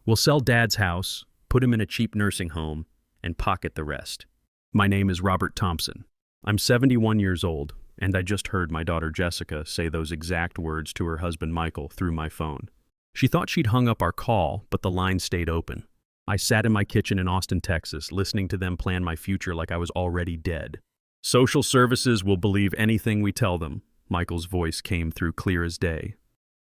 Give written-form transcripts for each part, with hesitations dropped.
We'll sell Dad's house, put him in a cheap nursing home, and pocket the rest. My name is Robert Thompson. I'm 71 years old, and I just heard my daughter Jessica say those exact words to her husband Michael through my phone. She thought she'd hung up our call, but the line stayed open. I sat in my kitchen in Austin, Texas, listening to them plan my future like I was already dead. Social services will believe anything we tell them, Michael's voice came through clear as day.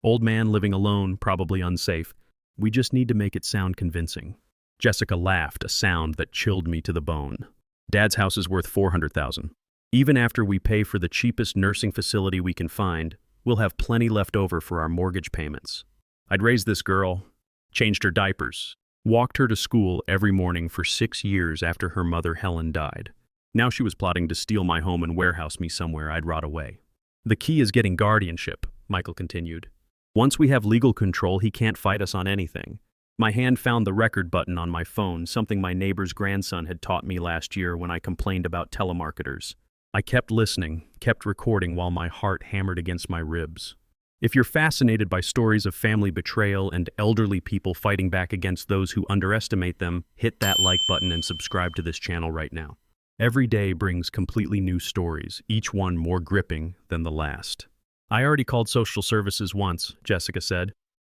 Old man living alone, probably unsafe. We just need to make it sound convincing. Jessica laughed, a sound that chilled me to the bone. Dad's house is worth $400,000. Even after we pay for the cheapest nursing facility we can find, we'll have plenty left over for our mortgage payments. I'd raised this girl, changed her diapers, walked her to school every morning for 6 years after her mother Helen died. Now she was plotting to steal my home and warehouse me somewhere I'd rot away. The key is getting guardianship, Michael continued. Once we have legal control, he can't fight us on anything. My hand found the record button on my phone, something my neighbor's grandson had taught me last year when I complained about telemarketers. I kept listening, kept recording while my heart hammered against my ribs. If you're fascinated by stories of family betrayal and elderly people fighting back against those who underestimate them, hit that like button and subscribe to this channel right now. Every day brings completely new stories, each one more gripping than the last. I already called social services once, Jessica said.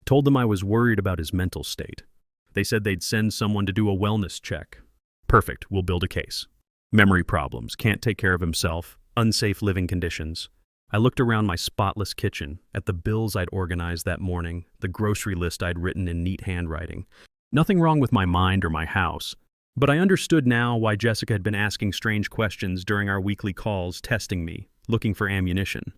Told them I was worried about his mental state. They said they'd send someone to do a wellness check. Perfect, we'll build a case. Memory problems, can't take care of himself, unsafe living conditions. I looked around my spotless kitchen, at the bills I'd organized that morning, the grocery list I'd written in neat handwriting. Nothing wrong with my mind or my house, but I understood now why Jessica had been asking strange questions during our weekly calls, testing me, looking for ammunition.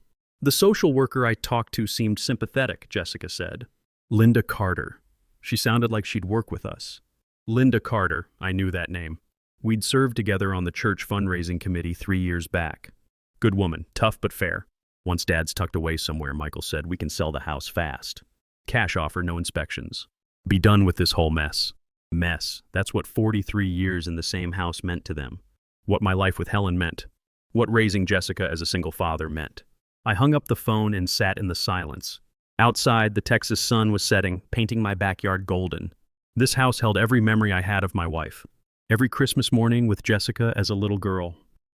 The social worker I talked to seemed sympathetic, Jessica said. Linda Carter. She sounded like she'd work with us. Linda Carter, I knew that name. We'd served together on the church fundraising committee 3 years back. Good woman, tough but fair. Once Dad's tucked away somewhere, Michael said, we can sell the house fast. Cash offer, no inspections. Be done with this whole mess. Mess. That's what 43 years in the same house meant to them. What my life with Helen meant. What raising Jessica as a single father meant. I hung up the phone and sat in the silence. Outside, the Texas sun was setting, painting my backyard golden. This house held every memory I had of my wife. Every Christmas morning with Jessica as a little girl.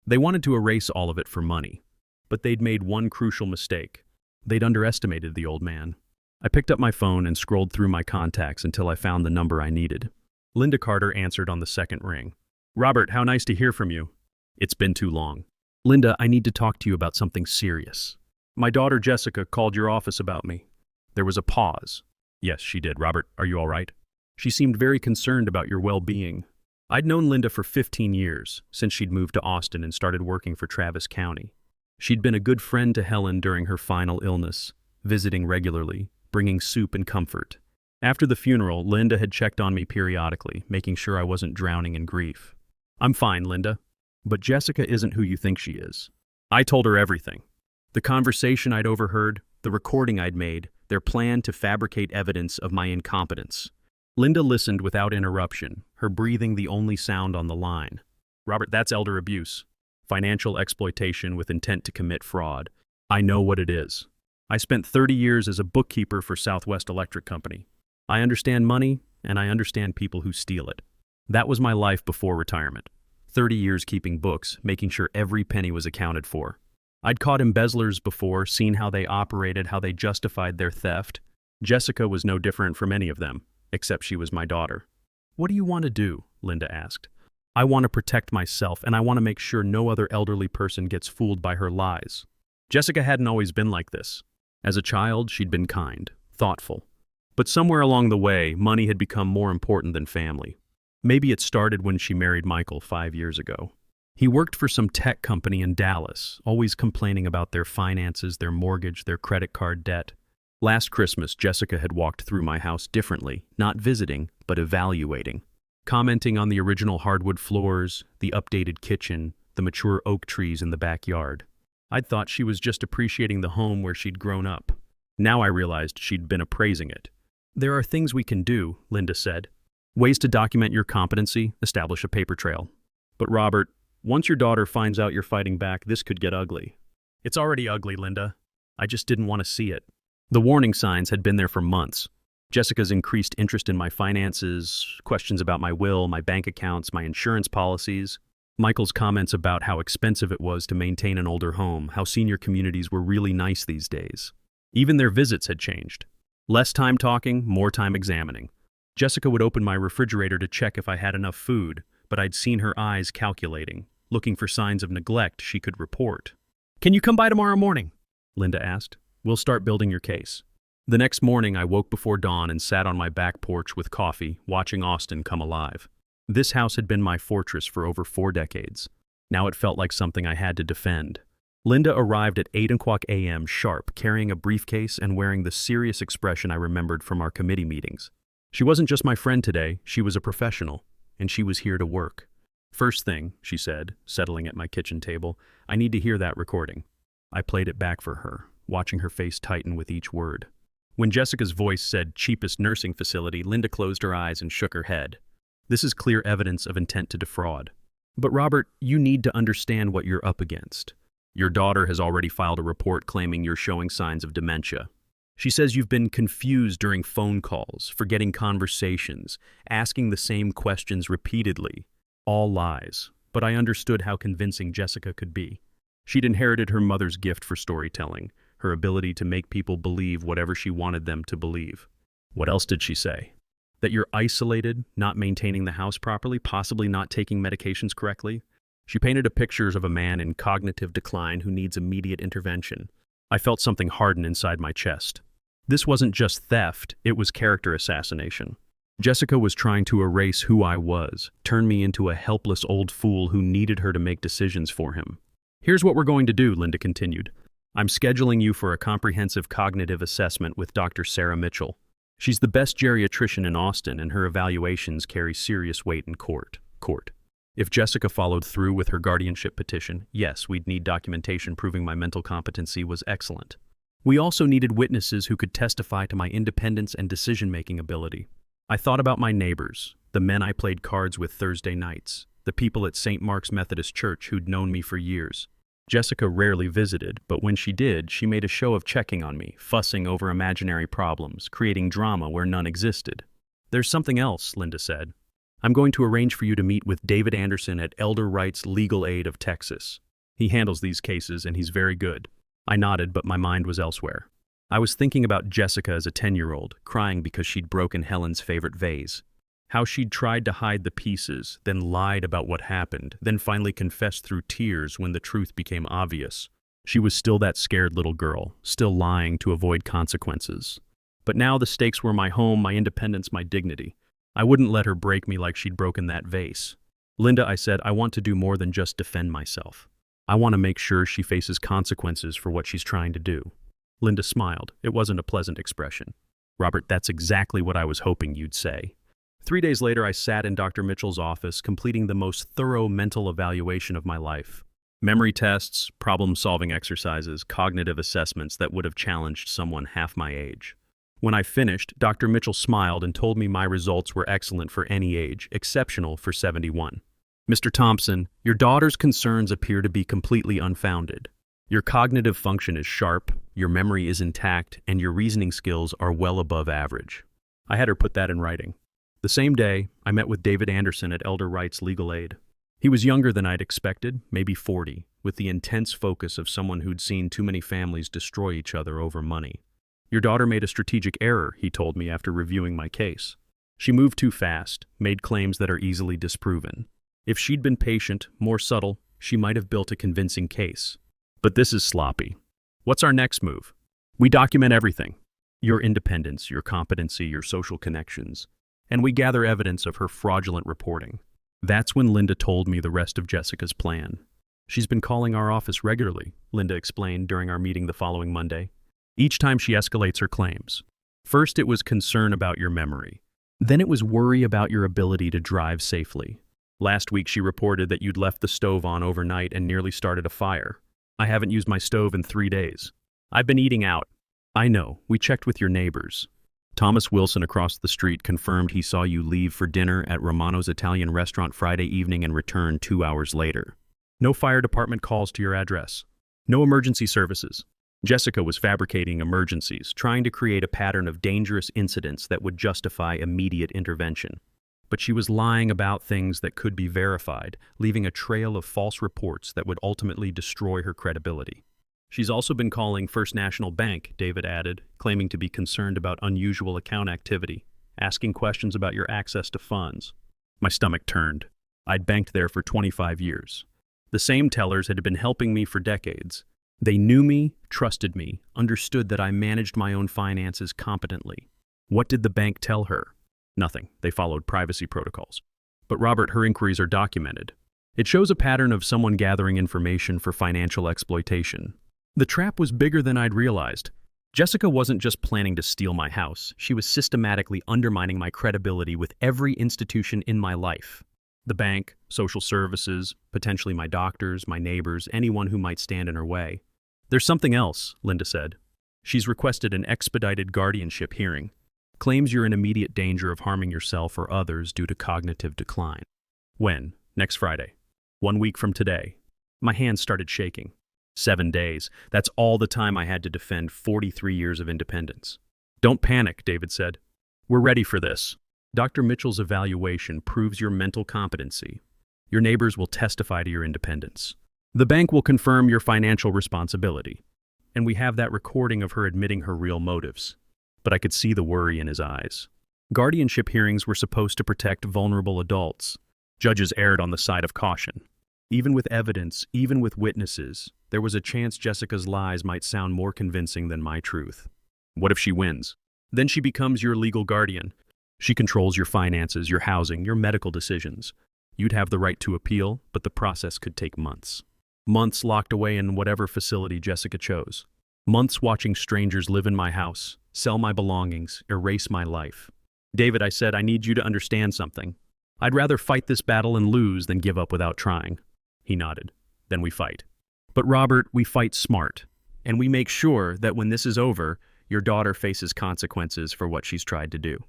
They wanted to erase all of it for money. But they'd made one crucial mistake. They'd underestimated the old man. I picked up my phone and scrolled through my contacts until I found the number I needed. Linda Carter answered on the second ring. Robert, how nice to hear from you. It's been too long. Linda, I need to talk to you about something serious. My daughter Jessica called your office about me. There was a pause. Yes, she did. Robert, are you all right? She seemed very concerned about your well-being. I'd known Linda for 15 years, since she'd moved to Austin and started working for Travis County. She'd been a good friend to Helen during her final illness, visiting regularly, bringing soup and comfort. After the funeral, Linda had checked on me periodically, making sure I wasn't drowning in grief. I'm fine, Linda. But Jessica isn't who you think she is. I told her everything. The conversation I'd overheard, the recording I'd made, their plan to fabricate evidence of my incompetence. Linda listened without interruption, her breathing the only sound on the line. Robert, that's elder abuse. Financial exploitation with intent to commit fraud. I know what it is. I spent 30 years as a bookkeeper for Southwest Electric Company. I understand money, and I understand people who steal it. That was my life before retirement. 30 years keeping books, making sure every penny was accounted for. I'd caught embezzlers before, seen how they operated, how they justified their theft. Jessica was no different from any of them, except she was my daughter. What do you want to do? Linda asked. I want to protect myself, and I want to make sure no other elderly person gets fooled by her lies. Jessica hadn't always been like this. As a child, she'd been kind, thoughtful. But somewhere along the way, money had become more important than family. Maybe it started when she married Michael 5 years ago. He worked for some tech company in Dallas, always complaining about their finances, their mortgage, their credit card debt. Last Christmas, Jessica had walked through my house differently, not visiting, but evaluating. Commenting on the original hardwood floors, the updated kitchen, the mature oak trees in the backyard. I'd thought she was just appreciating the home where she'd grown up. Now I realized she'd been appraising it. There are things we can do, Linda said. Ways to document your competency, establish a paper trail. But Robert, once your daughter finds out you're fighting back, this could get ugly. It's already ugly, Linda. I just didn't want to see it. The warning signs had been there for months. Jessica's increased interest in my finances, questions about my will, my bank accounts, my insurance policies. Michael's comments about how expensive it was to maintain an older home, how senior communities were really nice these days. Even their visits had changed. Less time talking, more time examining. Jessica would open my refrigerator to check if I had enough food, but I'd seen her eyes calculating, looking for signs of neglect she could report. "Can you come by tomorrow morning?" Linda asked. "We'll start building your case." The next morning, I woke before dawn and sat on my back porch with coffee, watching Austin come alive. This house had been my fortress for over 4 decades. Now it felt like something I had to defend. Linda arrived at 8 o'clock a.m. sharp, carrying a briefcase and wearing the serious expression I remembered from our committee meetings. She wasn't just my friend today, she was a professional, and she was here to work. "First thing," she said, settling at my kitchen table, "I need to hear that recording." I played it back for her, watching her face tighten with each word. When Jessica's voice said cheapest nursing facility, Linda closed her eyes and shook her head. "This is clear evidence of intent to defraud. But Robert, you need to understand what you're up against. Your daughter has already filed a report claiming you're showing signs of dementia. She says you've been confused during phone calls, forgetting conversations, asking the same questions repeatedly. All lies, but I understood how convincing Jessica could be. She'd inherited her mother's gift for storytelling, her ability to make people believe whatever she wanted them to believe. What else did she say? That you're isolated, not maintaining the house properly, possibly not taking medications correctly? She painted a picture of a man in cognitive decline who needs immediate intervention. I felt something harden inside my chest. This wasn't just theft, it was character assassination. Jessica was trying to erase who I was, turn me into a helpless old fool who needed her to make decisions for him. "Here's what we're going to do," Linda continued. "I'm scheduling you for a comprehensive cognitive assessment with Dr. Sarah Mitchell. She's the best geriatrician in Austin, and her evaluations carry serious weight in court. If Jessica followed through with her guardianship petition, yes, we'd need documentation proving my mental competency was excellent. We also needed witnesses who could testify to my independence and decision-making ability. I thought about my neighbors, the men I played cards with Thursday nights, the people at St. Mark's Methodist Church who'd known me for years. Jessica rarely visited, but when she did, she made a show of checking on me, fussing over imaginary problems, creating drama where none existed. "There's something else," Linda said. "I'm going to arrange for you to meet with David Anderson at Elder Rights Legal Aid of Texas. He handles these cases, and he's very good." I nodded, but my mind was elsewhere. I was thinking about Jessica as a 10-year-old, crying because she'd broken Helen's favorite vase. How she'd tried to hide the pieces, then lied about what happened, then finally confessed through tears when the truth became obvious. She was still that scared little girl, still lying to avoid consequences. But now the stakes were my home, my independence, my dignity. I wouldn't let her break me like she'd broken that vase. "Linda," I said, "I want to do more than just defend myself. I want to make sure she faces consequences for what she's trying to do." Linda smiled. It wasn't a pleasant expression. "Robert, that's exactly what I was hoping you'd say." 3 days later, I sat in Dr. Mitchell's office, completing the most thorough mental evaluation of my life. Memory tests, problem-solving exercises, cognitive assessments that would have challenged someone half my age. When I finished, Dr. Mitchell smiled and told me my results were excellent for any age, exceptional for 71. "Mr. Thompson, your daughter's concerns appear to be completely unfounded. Your cognitive function is sharp, your memory is intact, and your reasoning skills are well above average." I had her put that in writing. The same day, I met with David Anderson at Elder Rights Legal Aid. He was younger than I'd expected, maybe 40, with the intense focus of someone who'd seen too many families destroy each other over money. "Your daughter made a strategic error," he told me after reviewing my case. "She moved too fast, made claims that are easily disproven. If she'd been patient, more subtle, she might have built a convincing case. But this is sloppy. What's our next move? We document everything. Your independence, your competency, your social connections. And we gather evidence of her fraudulent reporting." That's when Linda told me the rest of Jessica's plan. "She's been calling our office regularly," Linda explained during our meeting the following Monday. "Each time she escalates her claims. First it was concern about your memory. Then it was worry about your ability to drive safely. Last week she reported that you'd left the stove on overnight and nearly started a fire. I haven't used my stove in 3 days. I've been eating out. I know, we checked with your neighbors. Thomas Wilson across the street confirmed he saw you leave for dinner at Romano's Italian restaurant Friday evening and return 2 hours later. No fire department calls to your address. No emergency services. Jessica was fabricating emergencies, trying to create a pattern of dangerous incidents that would justify immediate intervention. But she was lying about things that could be verified, leaving a trail of false reports that would ultimately destroy her credibility. She's also been calling First National Bank, David added, claiming to be concerned about unusual account activity, asking questions about your access to funds. My stomach turned. I'd banked there for 25 years. The same tellers had been helping me for decades. They knew me, trusted me, understood that I managed my own finances competently. What did the bank tell her? Nothing. They followed privacy protocols. But Robert, her inquiries are documented. It shows a pattern of someone gathering information for financial exploitation. The trap was bigger than I'd realized. Jessica wasn't just planning to steal my house. She was systematically undermining my credibility with every institution in my life. The bank, social services, potentially my doctors, my neighbors, anyone who might stand in her way. There's something else, Linda said. She's requested an expedited guardianship hearing. Claims you're in immediate danger of harming yourself or others due to cognitive decline. When? Next Friday. 1 week from today. My hands started shaking. 7 days. That's all the time I had to defend 43 years of independence. Don't panic, David said. We're ready for this. Dr. Mitchell's evaluation proves your mental competency. Your neighbors will testify to your independence. The bank will confirm your financial responsibility. And we have that recording of her admitting her real motives. But I could see the worry in his eyes. Guardianship hearings were supposed to protect vulnerable adults. Judges erred on the side of caution. Even with evidence, even with witnesses, there was a chance Jessica's lies might sound more convincing than my truth. What if she wins? Then she becomes your legal guardian. She controls your finances, your housing, your medical decisions. You'd have the right to appeal, but the process could take months. Months locked away in whatever facility Jessica chose. Months watching strangers live in my house, sell my belongings, erase my life. David, I said, I need you to understand something. I'd rather fight this battle and lose than give up without trying. He nodded. Then we fight. But Robert, we fight smart. And we make sure that when this is over, your daughter faces consequences for what she's tried to do.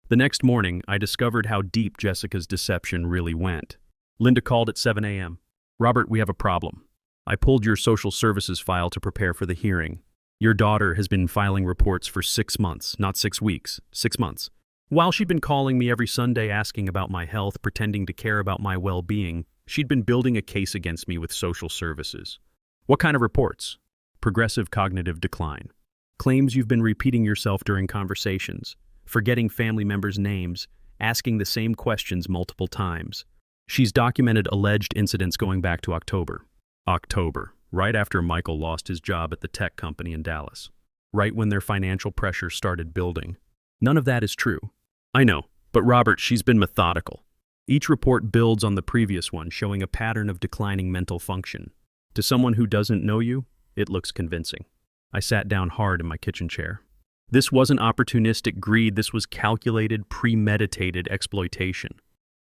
The next morning, I discovered how deep Jessica's deception really went. Linda called at 7 a.m. Robert, we have a problem. I pulled your social services file to prepare for the hearing. Your daughter has been filing reports for 6 months, not 6 weeks, 6 months. While she'd been calling me every Sunday asking about my health, pretending to care about my well-being, she'd been building a case against me with social services. What kind of reports? Progressive cognitive decline. Claims you've been repeating yourself during conversations, forgetting family members' names, asking the same questions multiple times. She's documented alleged incidents going back to October. October, right after Michael lost his job at the tech company in Dallas. Right when their financial pressure started building. None of that is true. I know, but Robert, she's been methodical. Each report builds on the previous one, showing a pattern of declining mental function. To someone who doesn't know you, it looks convincing. I sat down hard in my kitchen chair. This wasn't opportunistic greed, this was calculated, premeditated exploitation.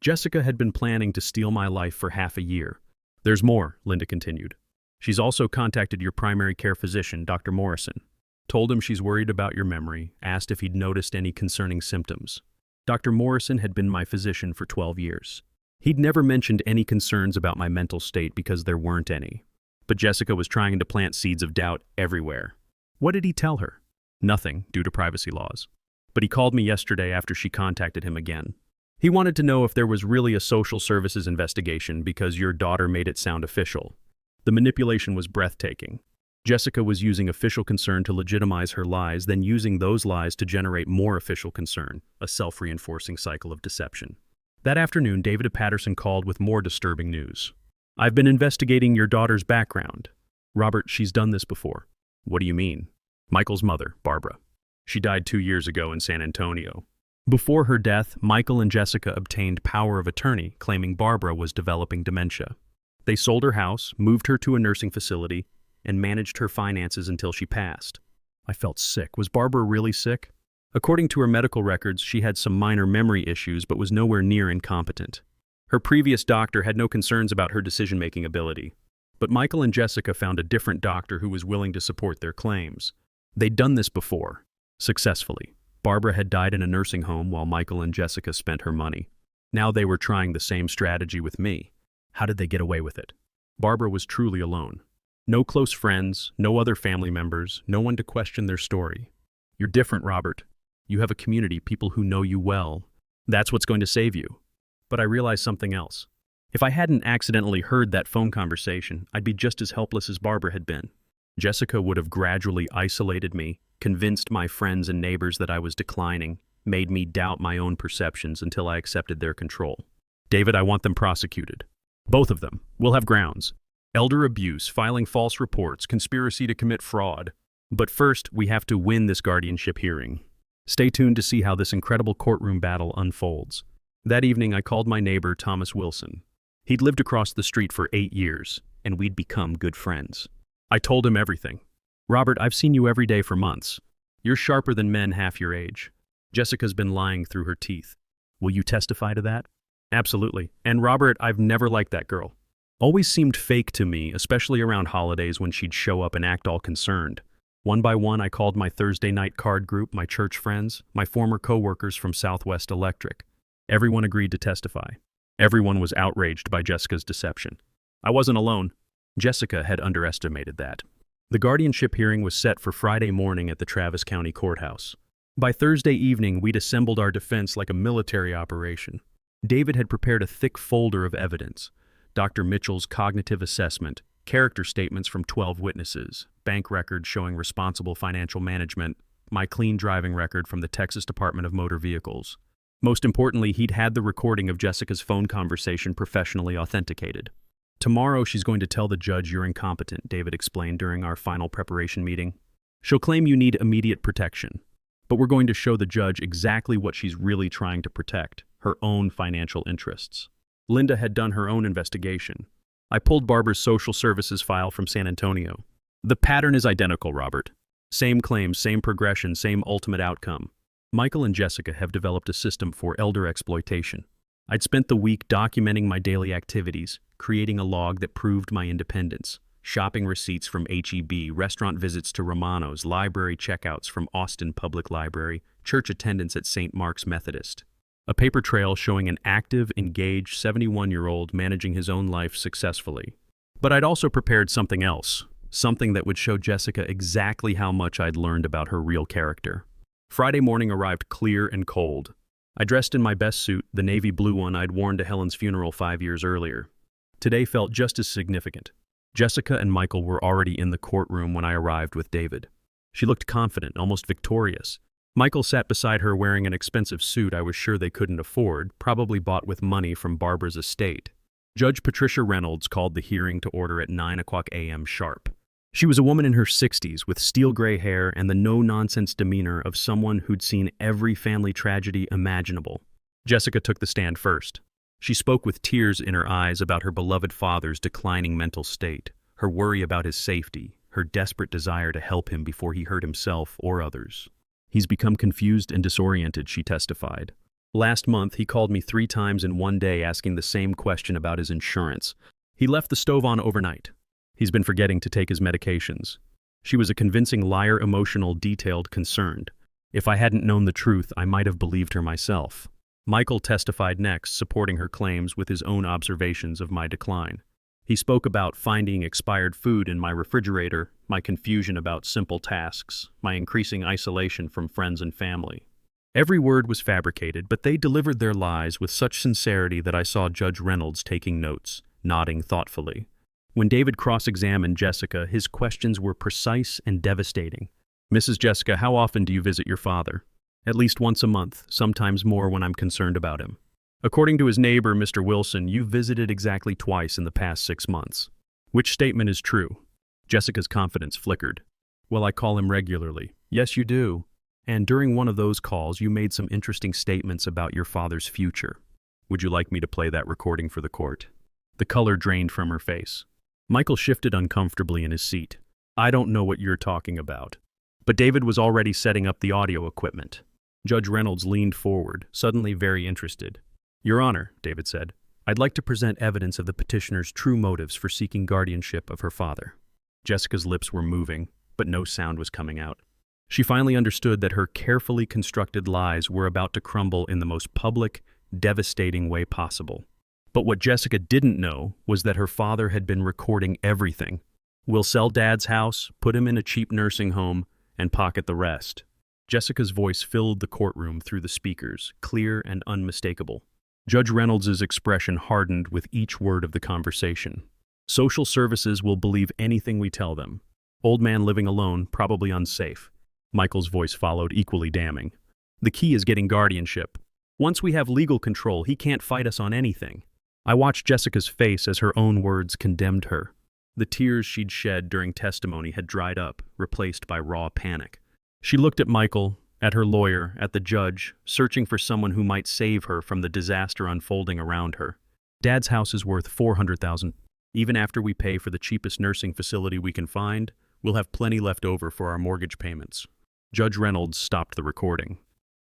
Jessica had been planning to steal my life for half a year. There's more, Linda continued. She's also contacted your primary care physician, Dr. Morrison. Told him she's worried about your memory, asked if he'd noticed any concerning symptoms. Dr. Morrison had been my physician for 12 years. He'd never mentioned any concerns about my mental state because there weren't any. But Jessica was trying to plant seeds of doubt everywhere. What did he tell her? Nothing, due to privacy laws. But he called me yesterday after she contacted him again. He wanted to know if there was really a social services investigation because your daughter made it sound official. The manipulation was breathtaking. Jessica was using official concern to legitimize her lies, then using those lies to generate more official concern, a self-reinforcing cycle of deception. That afternoon, David Patterson called with more disturbing news. I've been investigating your daughter's background. Robert, she's done this before. What do you mean? Michael's mother, Barbara. She died 2 years ago in San Antonio. Before her death, Michael and Jessica obtained power of attorney, claiming Barbara was developing dementia. They sold her house, moved her to a nursing facility, and managed her finances until she passed. I felt sick. Was Barbara really sick? According to her medical records, she had some minor memory issues but was nowhere near incompetent. Her previous doctor had no concerns about her decision-making ability. But Michael and Jessica found a different doctor who was willing to support their claims. They'd done this before, successfully. Barbara had died in a nursing home while Michael and Jessica spent her money. Now they were trying the same strategy with me. How did they get away with it? Barbara was truly alone. No close friends, no other family members, no one to question their story. You're different, Robert. You have a community, people who know you well. That's what's going to save you. But I realized something else. If I hadn't accidentally heard that phone conversation, I'd be just as helpless as Barbara had been. Jessica would have gradually isolated me, convinced my friends and neighbors that I was declining, made me doubt my own perceptions until I accepted their control. David, I want them prosecuted. Both of them. We'll have grounds. Elder abuse, filing false reports, conspiracy to commit fraud. But first, we have to win this guardianship hearing. Stay tuned to see how this incredible courtroom battle unfolds. That evening, I called my neighbor, Thomas Wilson. He'd lived across the street for 8 years, and we'd become good friends. I told him everything. Robert, I've seen you every day for months. You're sharper than men half your age. Jessica's been lying through her teeth. Will you testify to that? Absolutely. And Robert, I've never liked that girl. Always seemed fake to me, especially around holidays when she'd show up and act all concerned. One by one, I called my Thursday night card group, my church friends, my former co-workers from Southwest Electric. Everyone agreed to testify. Everyone was outraged by Jessica's deception. I wasn't alone. Jessica had underestimated that. The guardianship hearing was set for Friday morning at the Travis County Courthouse. By Thursday evening, we'd assembled our defense like a military operation. David had prepared a thick folder of evidence. Dr. Mitchell's cognitive assessment, character statements from 12 witnesses, bank records showing responsible financial management, my clean driving record from the Texas Department of Motor Vehicles. Most importantly, he'd had the recording of Jessica's phone conversation professionally authenticated. Tomorrow she's going to tell the judge you're incompetent, David explained during our final preparation meeting. She'll claim you need immediate protection, but we're going to show the judge exactly what she's really trying to protect, her own financial interests. Linda had done her own investigation. I pulled Barbara's social services file from San Antonio. The pattern is identical, Robert. Same claims, same progression, same ultimate outcome. Michael and Jessica have developed a system for elder exploitation. I'd spent the week documenting my daily activities, creating a log that proved my independence. Shopping receipts from H-E-B, restaurant visits to Romano's, library checkouts from Austin Public Library, church attendance at St. Mark's Methodist. A paper trail showing an active, engaged 71-year-old managing his own life successfully. But I'd also prepared something else, something that would show Jessica exactly how much I'd learned about her real character. Friday morning arrived clear and cold. I dressed in my best suit, the navy blue one I'd worn to Helen's funeral 5 years earlier. Today felt just as significant. Jessica and Michael were already in the courtroom when I arrived with David. She looked confident, almost victorious. Michael sat beside her wearing an expensive suit I was sure they couldn't afford, probably bought with money from Barbara's estate. Judge Patricia Reynolds called the hearing to order at 9 o'clock a.m. sharp. She was a woman in her 60s with steel gray hair and the no-nonsense demeanor of someone who'd seen every family tragedy imaginable. Jessica took the stand first. She spoke with tears in her eyes about her beloved father's declining mental state, her worry about his safety, her desperate desire to help him before he hurt himself or others. He's become confused and disoriented, she testified. Last month, he called me 3 times in one day asking the same question about his insurance. He left the stove on overnight. He's been forgetting to take his medications. She was a convincing liar, emotional, detailed, concerned. If I hadn't known the truth, I might have believed her myself. Michael testified next, supporting her claims with his own observations of my decline. He spoke about finding expired food in my refrigerator, my confusion about simple tasks, my increasing isolation from friends and family. Every word was fabricated, but they delivered their lies with such sincerity that I saw Judge Reynolds taking notes, nodding thoughtfully. When David cross-examined Jessica, his questions were precise and devastating. Mrs. Jessica, how often do you visit your father? At least once a month, sometimes more when I'm concerned about him. According to his neighbor, Mr. Wilson, you've visited exactly twice in the past 6 months. Which statement is true? Jessica's confidence flickered. Well, I call him regularly. Yes, you do. And during one of those calls, you made some interesting statements about your father's future. Would you like me to play that recording for the court? The color drained from her face. Michael shifted uncomfortably in his seat. I don't know what you're talking about. But David was already setting up the audio equipment. Judge Reynolds leaned forward, suddenly very interested. Your Honor, David said, I'd like to present evidence of the petitioner's true motives for seeking guardianship of her father. Jessica's lips were moving, but no sound was coming out. She finally understood that her carefully constructed lies were about to crumble in the most public, devastating way possible. But what Jessica didn't know was that her father had been recording everything. We'll sell Dad's house, put him in a cheap nursing home, and pocket the rest. Jessica's voice filled the courtroom through the speakers, clear and unmistakable. Judge Reynolds's expression hardened with each word of the conversation. Social services will believe anything we tell them. Old man living alone, probably unsafe. Michael's voice followed, equally damning. The key is getting guardianship. Once we have legal control, he can't fight us on anything. I watched Jessica's face as her own words condemned her. The tears she'd shed during testimony had dried up, replaced by raw panic. She looked at Michael, at her lawyer, at the judge, searching for someone who might save her from the disaster unfolding around her. Dad's house is worth $400,000. Even after we pay for the cheapest nursing facility we can find, we'll have plenty left over for our mortgage payments. Judge Reynolds stopped the recording.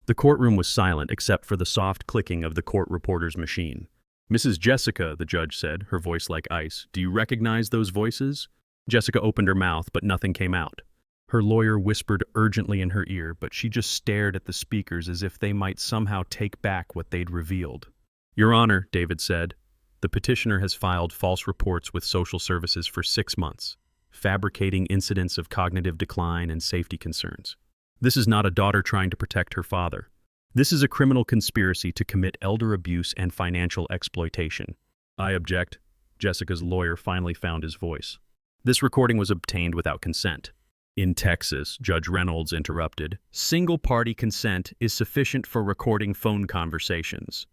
The courtroom was silent except for the soft clicking of the court reporter's machine. "Mrs. Jessica," the judge said, her voice like ice, "do you recognize those voices?" Jessica opened her mouth, but nothing came out. Her lawyer whispered urgently in her ear, but she just stared at the speakers as if they might somehow take back what they'd revealed. "Your Honor," David said, "the petitioner has filed false reports with social services for 6 months, fabricating incidents of cognitive decline and safety concerns. This is not a daughter trying to protect her father. This is a criminal conspiracy to commit elder abuse and financial exploitation." "I object." Jessica's lawyer finally found his voice. "This recording was obtained without consent." "In Texas," Judge Reynolds interrupted, "single-party consent is sufficient for recording phone conversations."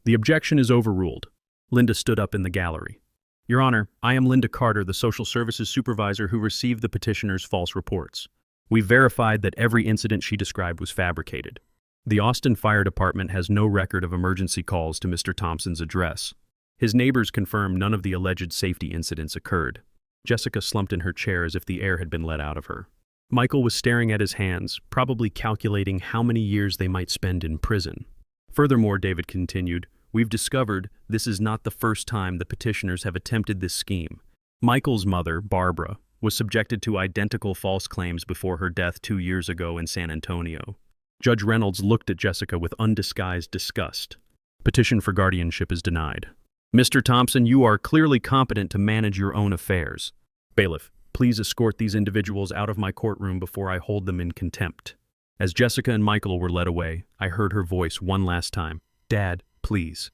"The objection is overruled." Linda stood up in the gallery. "Your Honor, I am Linda Carter, the social services supervisor who received the petitioner's false reports. We verified that every incident she described was fabricated. The Austin Fire Department has no record of emergency calls to Mr. Thompson's address. His neighbors confirm none of the alleged safety incidents occurred." Jessica slumped in her chair as if the air had been let out of her. Michael was staring at his hands, probably calculating how many years they might spend in prison. "Furthermore," David continued, "we've discovered this is not the first time the petitioners have attempted this scheme. Michael's mother, Barbara, was subjected to identical false claims before her death 2 years ago in San Antonio." Judge Reynolds looked at Jessica with undisguised disgust. "Petition for guardianship is denied." "Mr. Thompson, you are clearly competent to manage your own affairs." "Bailiff, please escort these individuals out of my courtroom before I hold them in contempt." As Jessica and Michael were led away, I heard her voice one last time. "Dad, please.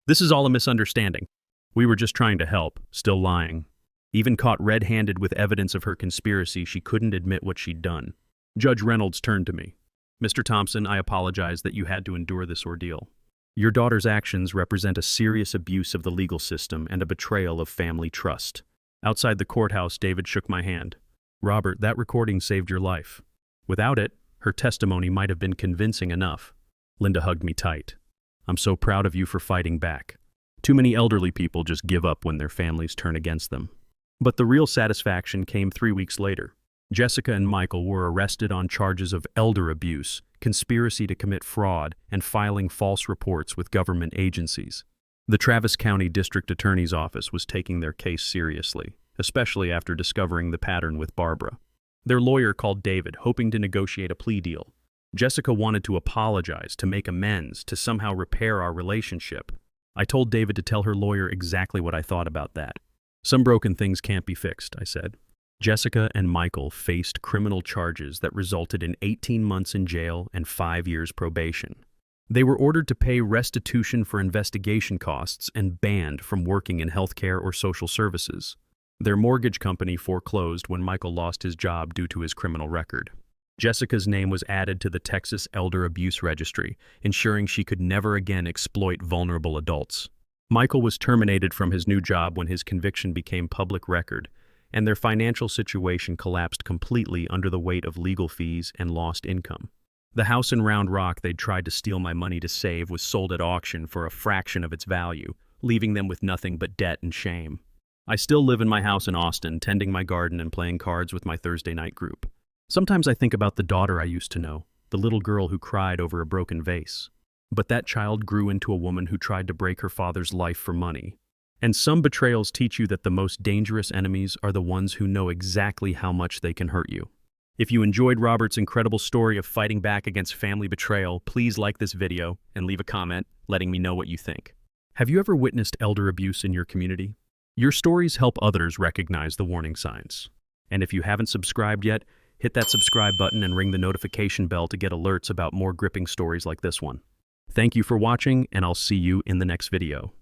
This is all a misunderstanding. We were just trying to help, still lying." Even caught red-handed with evidence of her conspiracy, she couldn't admit what she'd done. Judge Reynolds turned to me. "Mr. Thompson, I apologize that you had to endure this ordeal. Your daughter's actions represent a serious abuse of the legal system and a betrayal of family trust." Outside the courthouse, David shook my hand. "Robert, that recording saved your life. Without it, her testimony might have been convincing enough." Linda hugged me tight. "I'm so proud of you for fighting back. Too many elderly people just give up when their families turn against them." But the real satisfaction came 3 weeks later. Jessica and Michael were arrested on charges of elder abuse, conspiracy to commit fraud, and filing false reports with government agencies. The Travis County District Attorney's Office was taking their case seriously, especially after discovering the pattern with Barbara. Their lawyer called David, hoping to negotiate a plea deal. Jessica wanted to apologize, to make amends, to somehow repair our relationship. I told David to tell her lawyer exactly what I thought about that. "Some broken things can't be fixed," I said. Jessica and Michael faced criminal charges that resulted in 18 months in jail and 5 years probation. They were ordered to pay restitution for investigation costs and banned from working in healthcare or social services. Their mortgage company foreclosed when Michael lost his job due to his criminal record. Jessica's name was added to the Texas Elder Abuse Registry, ensuring she could never again exploit vulnerable adults. Michael was terminated from his new job when his conviction became public record, and their financial situation collapsed completely under the weight of legal fees and lost income. The house in Round Rock they'd tried to steal my money to save was sold at auction for a fraction of its value, leaving them with nothing but debt and shame. I still live in my house in Austin, tending my garden and playing cards with my Thursday night group. Sometimes I think about the daughter I used to know, the little girl who cried over a broken vase. But that child grew into a woman who tried to break her father's life for money. And some betrayals teach you that the most dangerous enemies are the ones who know exactly how much they can hurt you. If you enjoyed Robert's incredible story of fighting back against family betrayal, please like this video and leave a comment letting me know what you think. Have you ever witnessed elder abuse in your community? Your stories help others recognize the warning signs. And if you haven't subscribed yet, hit that subscribe button and ring the notification bell to get alerts about more gripping stories like this one. Thank you for watching, and I'll see you in the next video.